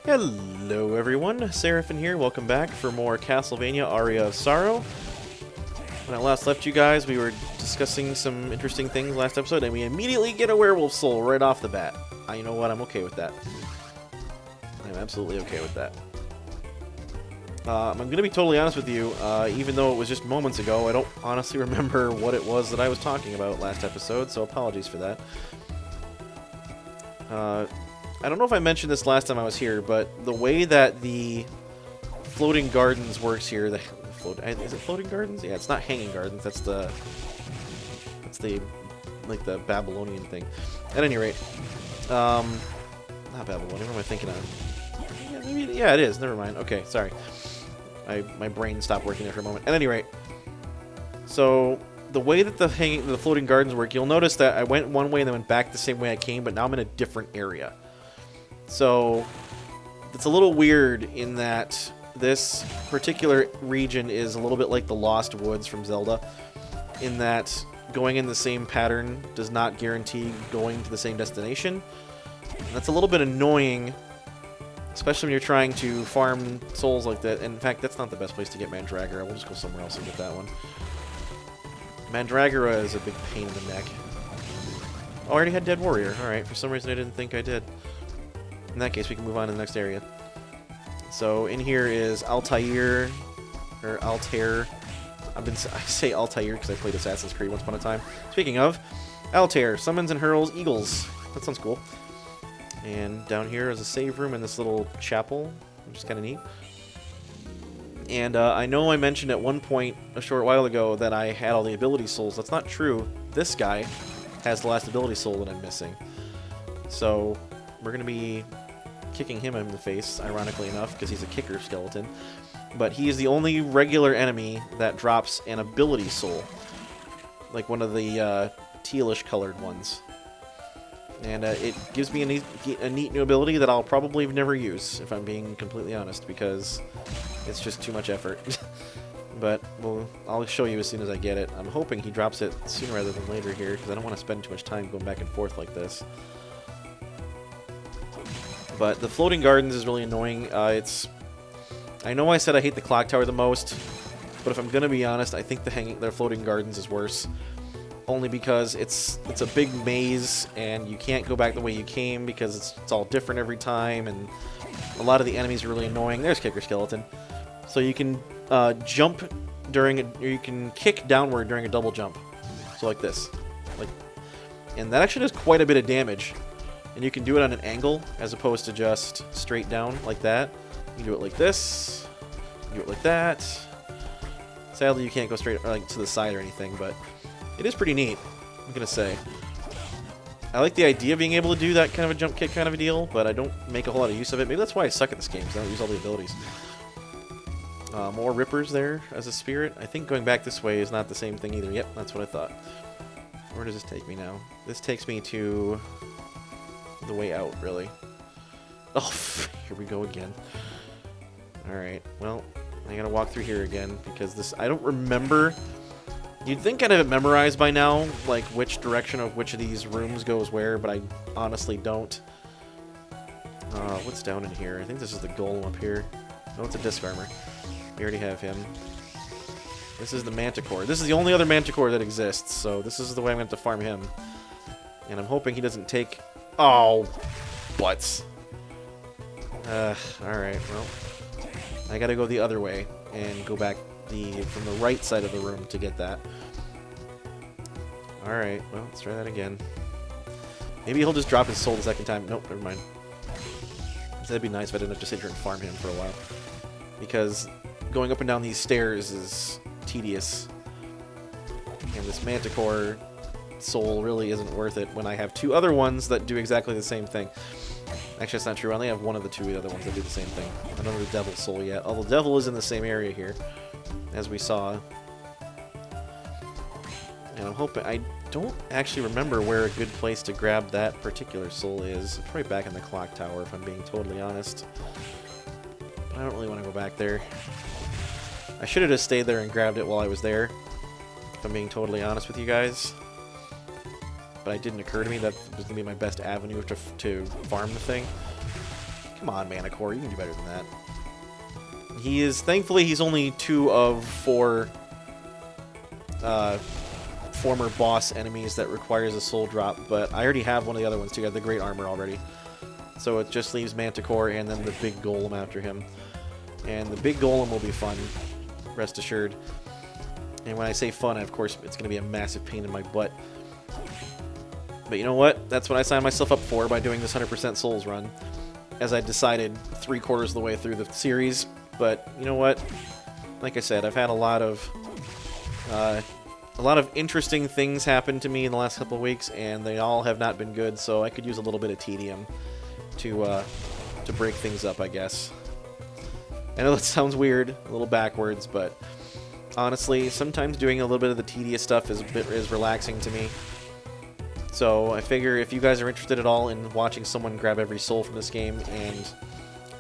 Hello everyone, Seraphin here, welcome back for more Castlevania Aria of Sorrow. When I last left you guys, we were discussing some interesting things last episode, and we immediately get a werewolf soul right off the bat. You know what, I'm okay with that. I'm absolutely okay with that. I'm going to be totally honest with you, even though it was just moments ago, I don't honestly remember what it was that I was talking about last episode, so apologies for that. I don't know if I mentioned this last time I was here, but the way that the floating gardens works here, is it floating gardens? Yeah, it's not hanging gardens. That's the like the Babylonian thing. At any rate, not Babylonian. What am I thinking of? Yeah, it is. Never mind. Okay, sorry. My brain stopped working there for a moment. At any rate, so the way that the floating gardens work, you'll notice that I went one way and then went back the same way I came, but now I'm in a different area. So it's a little weird in that this particular region is a little bit like the Lost Woods from Zelda, in that going in the same pattern does not guarantee going to the same destination. And that's a little bit annoying, especially when you're trying to farm souls like that. In fact, that's not the best place to get Mandragora. We'll just go somewhere else and get that one. Mandragora is a big pain in the neck. Oh, I already had Dead Warrior. Alright, for some reason I didn't think I did. In that case, we can move on to the next area. So, in here is Altair, or Altair. I say Altair because I played Assassin's Creed once upon a time. Speaking of, Altair summons and hurls eagles. That sounds cool. And down here is a save room in this little chapel, which is kind of neat. And I know I mentioned at one point a short while ago that I had all the ability souls. That's not true. This guy has the last ability soul that I'm missing. So we're going to be kicking him in the face, ironically enough, because he's a kicker skeleton. But he is the only regular enemy that drops an ability soul. Like one of the tealish colored ones. And it gives me a neat new ability that I'll probably never use, if I'm being completely honest, because it's just too much effort. But I'll show you as soon as I get it. I'm hoping he drops it sooner rather than later here, because I don't want to spend too much time going back and forth like this. But the floating gardens is really annoying. I know I said I hate the clock tower the most, but if I'm going to be honest, I think the floating gardens is worse. Only because it's a big maze, and you can't go back the way you came because it's all different every time, and a lot of the enemies are really annoying. There's Kicker Skeleton. So you can jump or you can kick downward during a double jump. So like this. And that actually does quite a bit of damage. And you can do it on an angle as opposed to just straight down like that. You can do it like this. You can do it like that. Sadly, you can't go straight to the side or anything, but it is pretty neat, I'm going to say. I like the idea of being able to do that kind of a jump kick kind of a deal, but I don't make a whole lot of use of it. Maybe that's why I suck at this game, because I don't use all the abilities. More rippers there as a spirit. I think going back this way is not the same thing either. Yep, that's what I thought. Where does this take me now? This takes me to the way out, really. Oh, here we go again. Alright, well, I gotta walk through here again, because this, I don't remember. You'd think I'd have it memorized by now, like which direction of which of these rooms goes where, but I honestly don't. What's down in here? I think this is the golem up here. No, it's a disc armor. We already have him. This is the manticore. This is the only other manticore that exists, so this is the way I'm going to have to farm him. And I'm hoping he doesn't take... Oh, butts. Alright, well. I gotta go the other way and go back from the right side of the room to get that. Alright, well, let's try that again. Maybe he'll just drop his soul the second time. Nope, never mind. That'd be nice if I didn't have to sit here and farm him for a while. Because going up and down these stairs is tedious. And this manticore soul really isn't worth it when I have two other ones that do exactly the same thing. Actually, that's not true. I only have one of the two other ones that do the same thing. I don't have the devil soul yet. Although the devil is in the same area here, as we saw. And I'm hoping... I don't actually remember where a good place to grab that particular soul is. It's right back in the clock tower, if I'm being totally honest. But I don't really want to go back there. I should have just stayed there and grabbed it while I was there, if I'm being totally honest with you guys. But it didn't occur to me that was going to be my best avenue to farm the thing. Come on, Manticore, you can do better than that. He is, thankfully, he's only 2 of 4 former boss enemies that requires a soul drop, but I already have one of the other ones too. I have the Great Armor already. So it just leaves Manticore and then the big golem after him. And the big golem will be fun, rest assured. And when I say fun, of course, it's going to be a massive pain in my butt. But you know what? That's what I signed myself up for by doing this 100% Souls run, as I decided 3/4 of the way through the series. But you know what? Like I said, I've had a lot of interesting things happen to me in the last couple of weeks, and they all have not been good. So I could use a little bit of tedium to break things up, I guess. I know that sounds weird, a little backwards, but honestly, sometimes doing a little bit of the tedious stuff is relaxing to me. So I figure if you guys are interested at all in watching someone grab every soul from this game and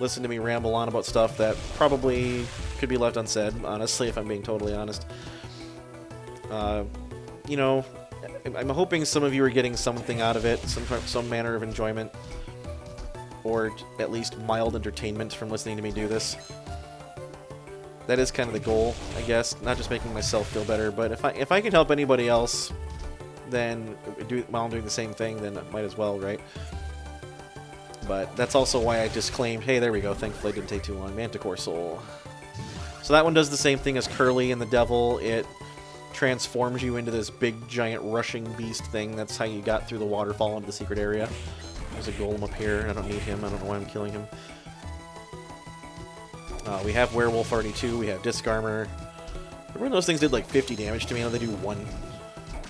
listen to me ramble on about stuff that probably could be left unsaid, honestly, if I'm being totally honest, you know, I'm hoping some of you are getting something out of it, some manner of enjoyment, or at least mild entertainment from listening to me do this. That is kind of the goal, I guess. Not just making myself feel better, but if I can help anybody else, then while I'm doing the same thing, then I might as well, right? But that's also why I disclaimed, hey, there we go, thankfully it didn't take too long, Manticore Soul. So that one does the same thing as Curly and the Devil. It transforms you into this big, giant, rushing beast thing. That's how you got through the waterfall into the secret area. There's a golem up here. I don't need him. I don't know why I'm killing him. We have Werewolf already, too. We have Disc Armor. Remember when those things did like 50 damage to me? Now they do 1.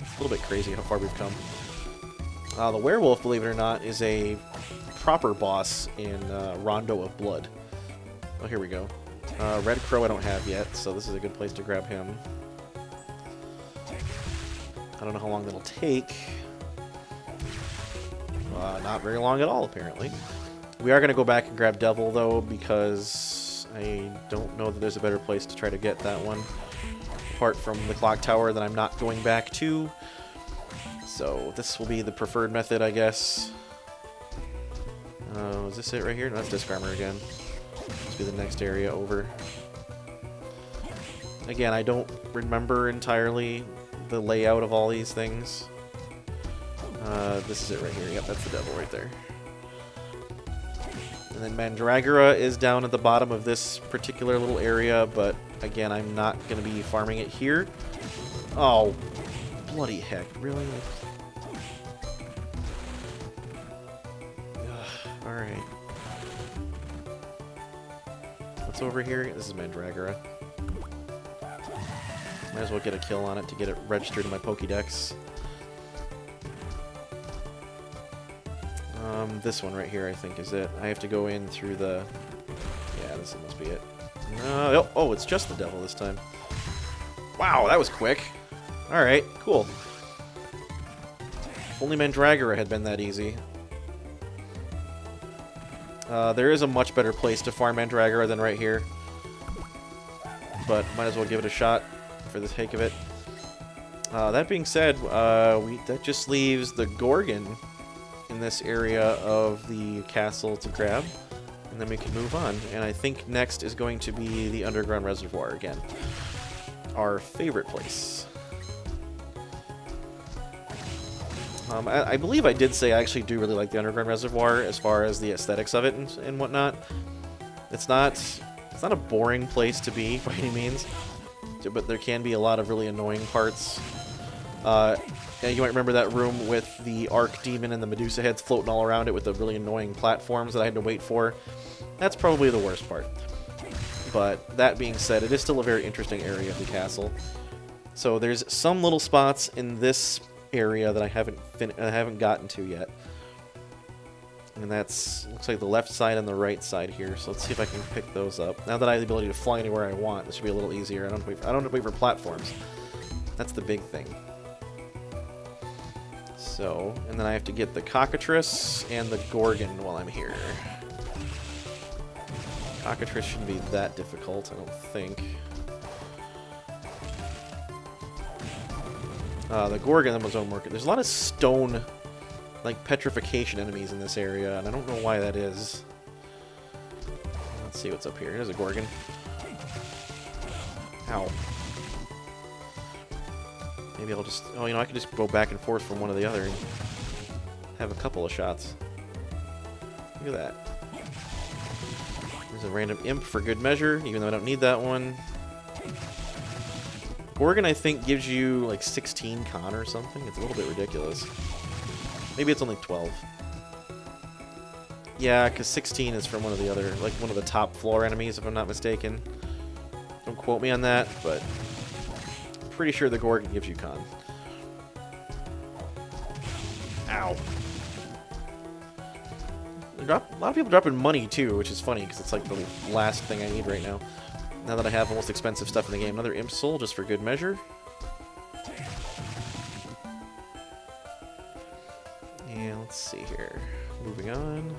It's a little bit crazy how far we've come. The Werewolf, believe it or not, is a proper boss in Rondo of Blood. Oh, here we go. Red Crow I don't have yet, so this is a good place to grab him. I don't know how long that'll take. Not very long at all, apparently. We are going to go back and grab Devil, though, because I don't know that there's a better place to try to get that one, apart from the clock tower that I'm not going back to. So this will be the preferred method, I guess. Is this it right here? No, that's Disc Armor again. This will be the next area over. Again, I don't remember entirely the layout of all these things. This is it right here. Yep, that's the Devil right there. And then Mandragora is down at the bottom of this particular little area, but again, I'm not going to be farming it here. Oh, bloody heck. Really? Alright. What's over here? This is Mandragora. Might as well get a kill on it to get it registered in my Pokédex. This one right here, I think, is it. I have to go in through the... Yeah, this must be it. Oh, it's just the Devil this time. Wow, that was quick. Alright, cool. If only Mandragora had been that easy. There is a much better place to farm Mandragora than right here. But might as well give it a shot for the sake of it. That being said, that just leaves the Gorgon in this area of the castle to grab, and then we can move on. And I think next is going to be the Underground Reservoir again. Our favorite place. I believe I did say I actually do really like the Underground Reservoir as far as the aesthetics of it and whatnot. It's not a boring place to be by any means, but there can be a lot of really annoying parts. You might remember that room with the Arc Demon and the Medusa heads floating all around it with the really annoying platforms that I had to wait for. That's probably the worst part. But that being said, it is still a very interesting area of the castle. So there's some little spots in this area that I haven't gotten to yet. And that's looks like the left side and the right side here. So let's see if I can pick those up. Now that I have the ability to fly anywhere I want, this should be a little easier. I don't have to wait for platforms. That's the big thing. So, and then I have to get the Cockatrice and the Gorgon while I'm here. Cockatrice shouldn't be that difficult, I don't think. The Gorgon, that was on work. There's a lot of stone, like petrification enemies in this area, and I don't know why that is. Let's see what's up here. There's a Gorgon. Ow. Maybe I'll just... Oh, you know, I can just go back and forth from one to the other and have a couple of shots. Look at that. There's a random imp for good measure, even though I don't need that one. Gorgon, I think, gives you like 16 con or something. It's a little bit ridiculous. Maybe it's only 12. Yeah, because 16 is from one of the other, like one of the top floor enemies, if I'm not mistaken. Don't quote me on that, but I'm pretty sure the Gorgon gives you con. Ow. A lot of people dropping money too, which is funny because it's like the last thing I need right now. Now that I have almost expensive stuff in the game. Another Imp Soul just for good measure. And let's see here. Moving on.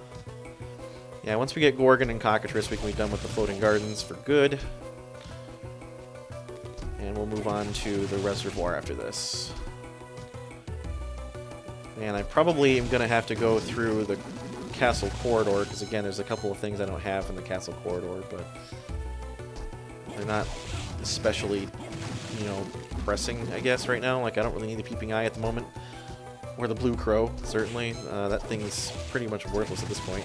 Yeah, once we get Gorgon and Cockatrice, we can be done with the Floating Gardens for good. And we'll move on to the Reservoir after this. And I probably am going to have to go through the Castle Corridor, because again, there's a couple of things I don't have in the Castle Corridor, but they're not especially, you know, pressing, I guess, right now. Like, I don't really need the Peeping Eye at the moment. Or the Blue Crow, certainly. That thing's pretty much worthless at this point.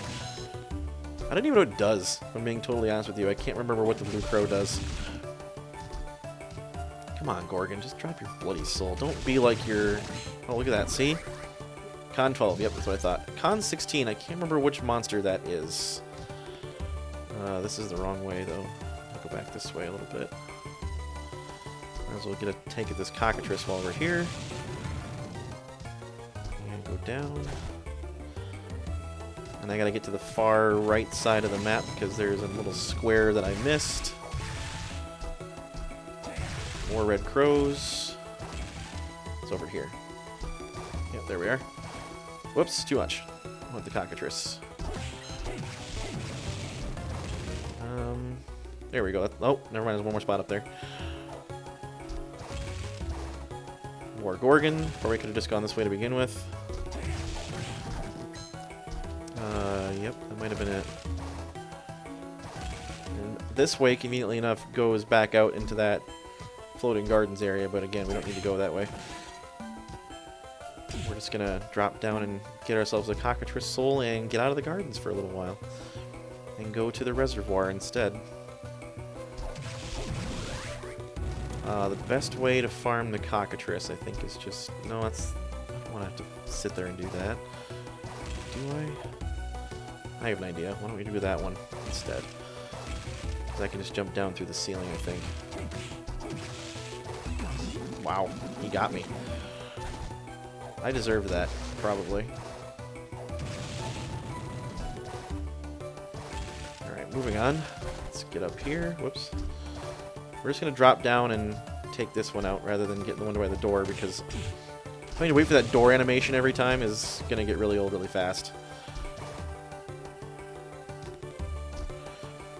I don't even know what it does, if I'm being totally honest with you. I can't remember what the Blue Crow does. Come on, Gorgon, just drop your bloody soul. Don't be like your... Oh, look at that, see? Con 12, yep, that's what I thought. Con 16, I can't remember which monster that is. This is the wrong way, though. I'll go back this way a little bit. Might as well get a take at this Cockatrice while we're here. And go down. And I gotta get to the far right side of the map because there's a little square that I missed. More red crows. It's over here. Yep, there we are. Whoops, too much. I want the Cockatrice. There we go. Oh, never mind. There's one more spot up there. More Gorgon. Or we could have just gone this way to begin with. Yep, that might have been it. And this way, conveniently enough, goes back out into that Floating Gardens area, but again, we don't need to go that way. We're just gonna drop down and get ourselves a Cockatrice soul and get out of the gardens for a little while. And go to the reservoir instead. The best way to farm the Cockatrice, I think, is just... No, that's... I don't want to have to sit there and do that. Do I? I have an idea. Why don't we do that one instead? Because I can just jump down through the ceiling, I think. Wow, he got me. I deserve that, probably. Alright, moving on. Let's get up here. Whoops. We're just going to drop down and take this one out rather than getting the one by the door, because having to wait for that door animation every time is going to get really old really fast.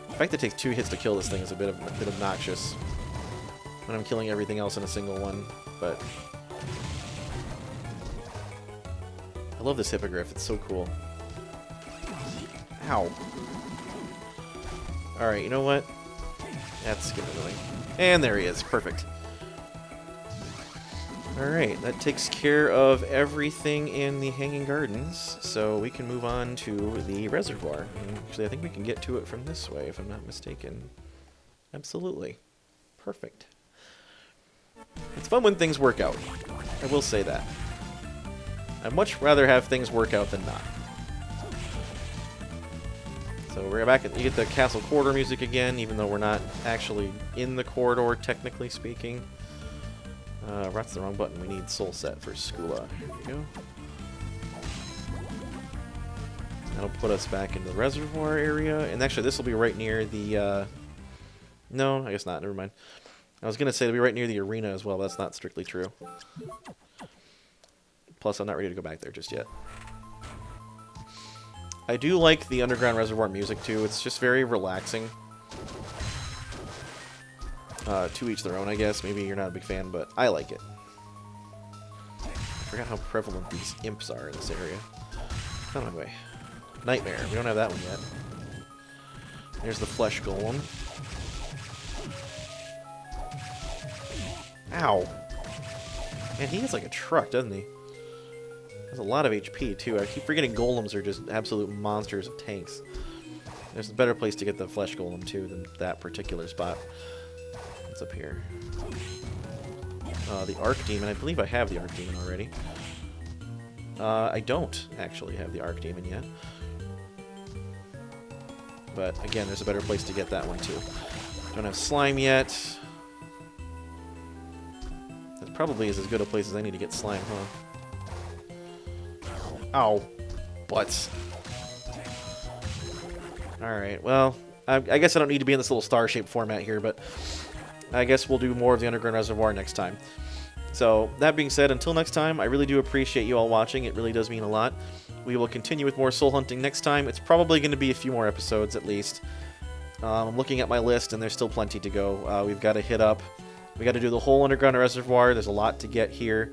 The fact that it takes 2 hits to kill this thing is a bit obnoxious when I'm killing everything else in a single one, but I love this hippogriff. It's so cool. Ow. Alright, you know what? That's getting annoying. And there he is. Perfect. Alright, that takes care of everything in the Hanging Gardens, so we can move on to the reservoir. And actually, I think we can get to it from this way, if I'm not mistaken. Absolutely. Perfect. It's fun when things work out. I will say that. I'd much rather have things work out than not. So we're back at, you get the Castle Corridor music again, even though we're not actually in the corridor, technically speaking. That's the wrong button. We need Soul Set for Skula. Here we go. That'll put us back in the reservoir area. And actually, this will be right near the... No, I guess not. Never mind. I was going to say it'll be right near the arena as well. That's not strictly true. Plus, I'm not ready to go back there just yet. I do like the Underground Reservoir music, too. It's just very relaxing. To each their own, I guess. Maybe you're not a big fan, but I like it. I forgot how prevalent these imps are in this area. Not on my way. Nightmare. We don't have that one yet. There's the flesh golem. Ow. Man, he gets like a truck, doesn't he? Has a lot of HP, too. I keep forgetting golems are just absolute monsters of tanks. There's a better place to get the flesh golem, too, than that particular spot. What's up here? The Arc Demon. I believe I have the Arc Demon already. I don't actually have the Arc Demon yet. But, again, there's a better place to get that one, too. Don't have slime yet. That probably is as good a place as I need to get slime, huh? Ow. Butts. Alright, well, I guess I don't need to be in this little star-shaped format here, but I guess we'll do more of the Underground Reservoir next time. So, that being said, until next time, I really do appreciate you all watching. It really does mean a lot. We will continue with more soul hunting next time. It's probably going to be a few more episodes, at least. I'm looking at my list, and there's still plenty to go. We've got to hit up. We got to do the whole Underground Reservoir. There's a lot to get here.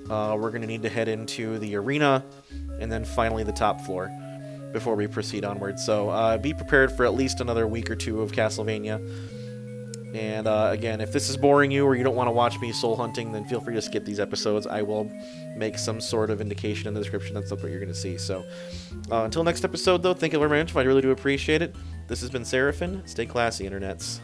We're going to need to head into the arena, and then finally the top floor before we proceed onward. So be prepared for at least another week or two of Castlevania. And again, if this is boring you or you don't want to watch me soul hunting, then feel free to skip these episodes. I will make some sort of indication in the description. That's what you're going to see. So until next episode, though, thank you very much. I really do appreciate it. This has been Seraphin. Stay classy, internets.